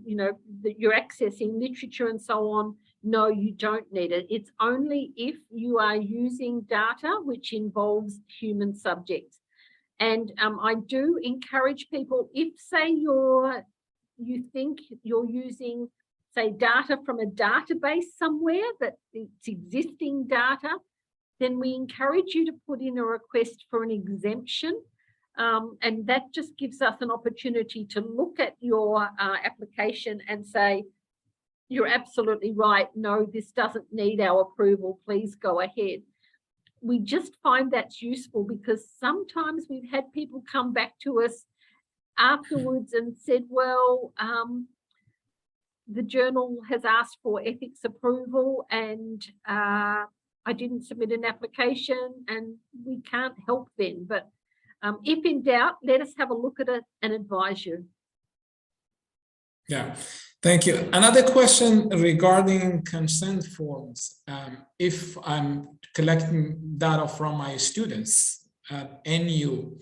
you know, that you're accessing literature and so on, no, you don't need it. It's only if you are using data which involves human subjects. And I do encourage people, if say you think you're using, say, data from a database somewhere that it's existing data, then we encourage you to put in a request for an exemption. And that just gives us an opportunity to look at your application and say, you're absolutely right. No, this doesn't need our approval. Please go ahead. We just find that's useful because sometimes we've had people come back to us afterwards and said, well, the journal has asked for ethics approval and I didn't submit an application, and we can't help then. But if in doubt, let us have a look at it and advise you. Yeah, thank you. Another question regarding consent forms. If I'm collecting data from my students at NU,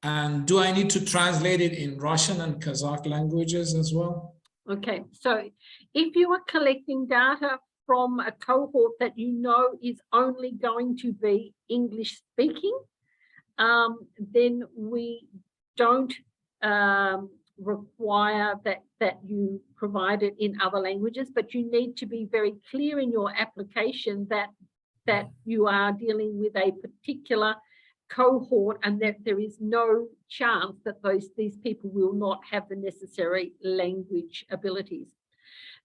and do I need to translate it in Russian and Kazakh languages as well? Okay, so if you are collecting data from a cohort that you know is only going to be English speaking, then we don't require that you provide it in other languages, but you need to be very clear in your application that you are dealing with a particular cohort and that there is no chance that these people will not have the necessary language abilities.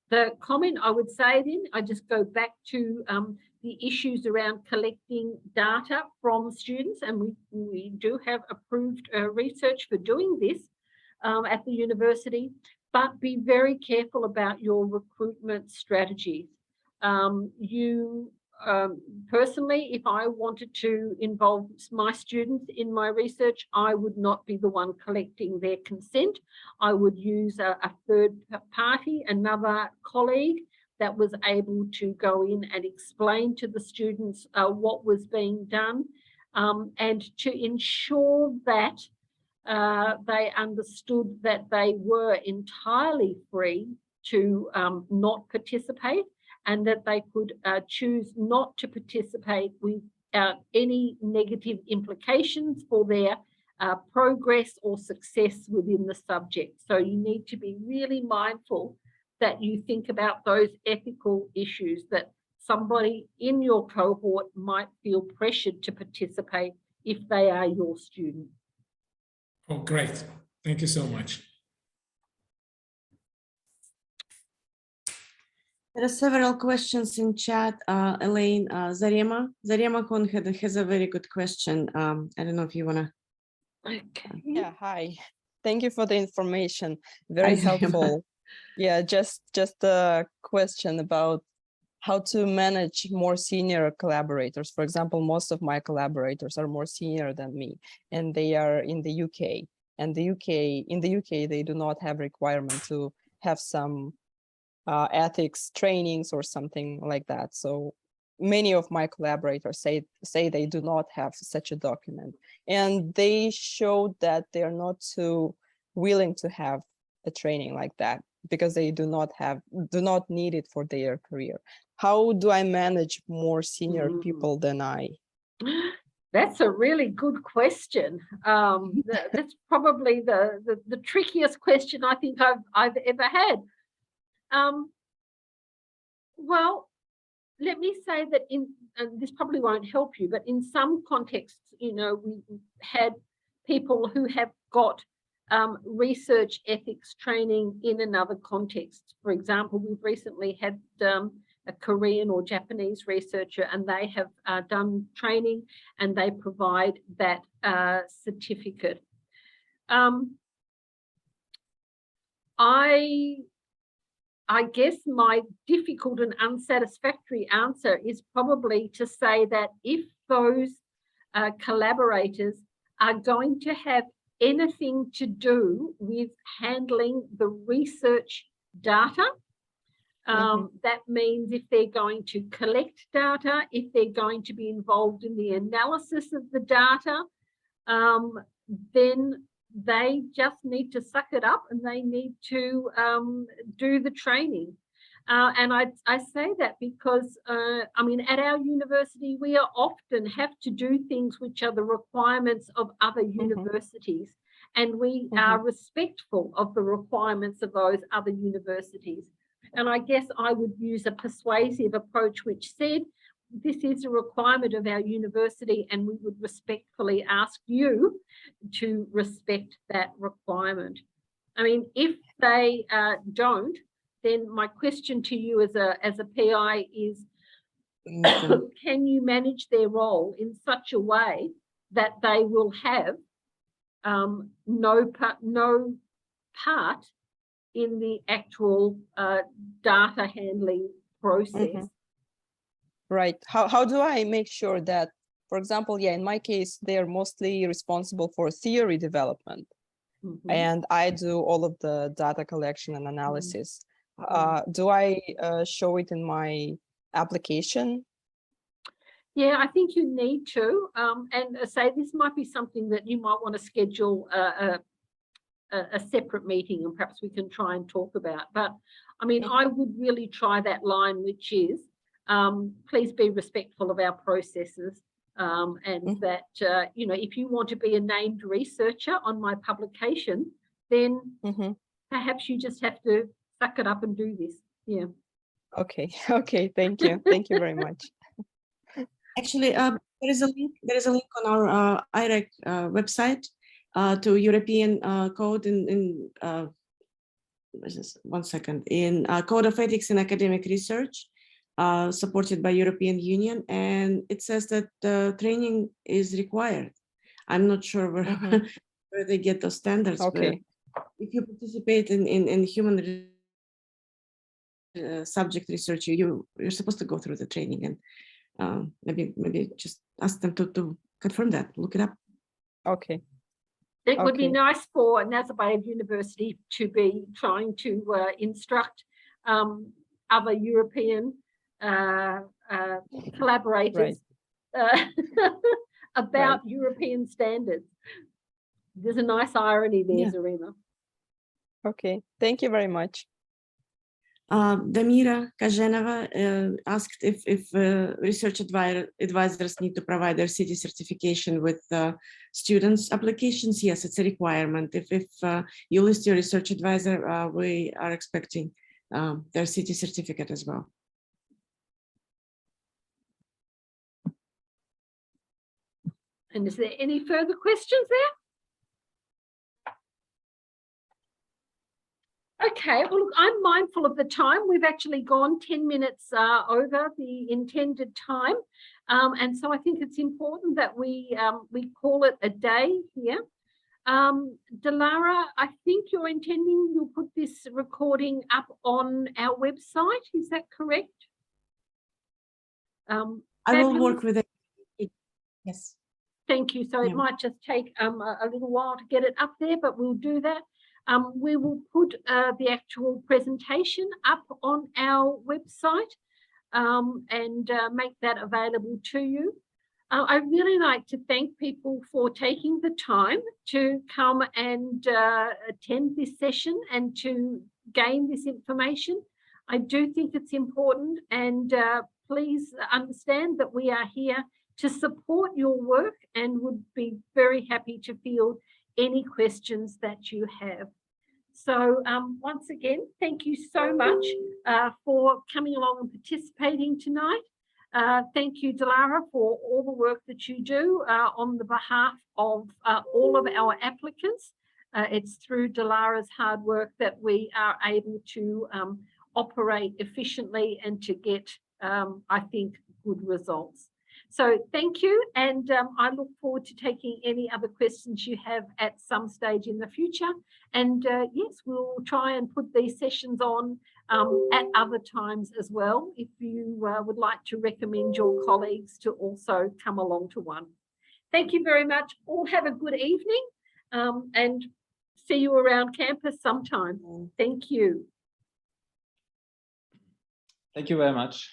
The comment I would say then, I just go back to the issues around collecting data from students, and we do have approved research for doing this at the university, but be very careful about your recruitment strategies. Personally, if I wanted to involve my students in my research, I would not be the one collecting their consent. I would use a third party, another colleague that was able to go in and explain to the students what was being done, and to ensure that they understood that they were entirely free to not participate, and that they could choose not to participate without any negative implications for their progress or success within the subject. So you need to be really mindful that you think about those ethical issues, that somebody in your cohort might feel pressured to participate if they are your student. Oh, great. Thank you so much. There are several questions in chat. Elaine, Zarema Khan has a very good question. I don't know if you want to. Okay. Yeah, hi. Thank you for the information. Very Hi, Zarema. helpful. Yeah, just a question about how to manage more senior collaborators. For example, most of my collaborators are more senior than me, and they are in the UK. And in the UK, they do not have requirement to have some ethics trainings or something like that. So many of my collaborators say they do not have such a document, and they showed that they're not too willing to have a training like that. because they do not need it for their career. How do I manage more senior people than I? That's a really good question. That's probably the trickiest question I think I've ever had. Well, let me say that and this probably won't help you, but in some contexts, you know, we had people who have got research ethics training in another context. For example, we've recently had a Korean or Japanese researcher, and they have done training and they provide that certificate. I guess my difficult and unsatisfactory answer is probably to say that if those collaborators are going to have anything to do with handling the research data, that means if they're going to collect data, if they're going to be involved in the analysis of the data, then they just need to suck it up and they need to do the training. And I say that because, I mean, at our university, we often have to do things which are the requirements of other universities, and we are respectful of the requirements of those other universities. And I guess I would use a persuasive approach which said, this is a requirement of our university and we would respectfully ask you to respect that requirement. I mean, if they don't, then my question to you as a PI is, can you manage their role in such a way that they will have no part in the actual data handling process? Right. How do I make sure that, for example, in my case, they're mostly responsible for theory development, and I do all of the data collection and analysis. Do I show it in my application? Yeah, I think you need to. And say this might be something that you might want to schedule a separate meeting, and perhaps we can try and talk about. But I mean, I would really try that line, which is, please be respectful of our processes, and that, you know, if you want to be a named researcher on my publication, then perhaps you just have to suck it up and do this. Yeah. Okay. Okay. Thank you. Thank you very much. Actually, there is a link on our IREC website to European code in just 1 second, in Code of Ethics in Academic Research, supported by European Union, and it says that training is required. I'm not sure where they get those standards. Okay. But if you participate in human subject research, you're supposed to go through the training, and maybe just ask them to confirm that. Look it up. Okay. It would be nice for Nazarbayev University to be trying to instruct other European collaborators about European standards. There's a nice irony there, Zarina. Okay, thank you very much. Damira Kajenova asked if research advisors need to provide their city certification with students' applications. Yes, it's a requirement. If you list your research advisor, we are expecting their city certificate as well. And is there any further questions there? Okay, well, look, I'm mindful of the time. We've actually gone 10 minutes over the intended time. And so I think it's important that we call it a day here. Delara, I think you're intending you'll put this recording up on our website. Is that correct? I will work with it. Yes. Thank you. So it might just take a little while to get it up there, but we'll do that. We will put the actual presentation up on our website and make that available to you. I'd really like to thank people for taking the time to come and attend this session and to gain this information. I do think it's important, and please understand that we are here to support your work and would be very happy to field any questions that you have. So once again, thank you so much for coming along and participating tonight. Thank you, Dilara, for all the work that you do on the behalf of all of our applicants. It's through Dilara's hard work that we are able to operate efficiently and to get, I think, good results. So thank you, and I look forward to taking any other questions you have at some stage in the future. And yes, we'll try and put these sessions on at other times as well, if you would like to recommend your colleagues to also come along to one. Thank you very much. All have a good evening and see you around campus sometime. Thank you. Thank you very much.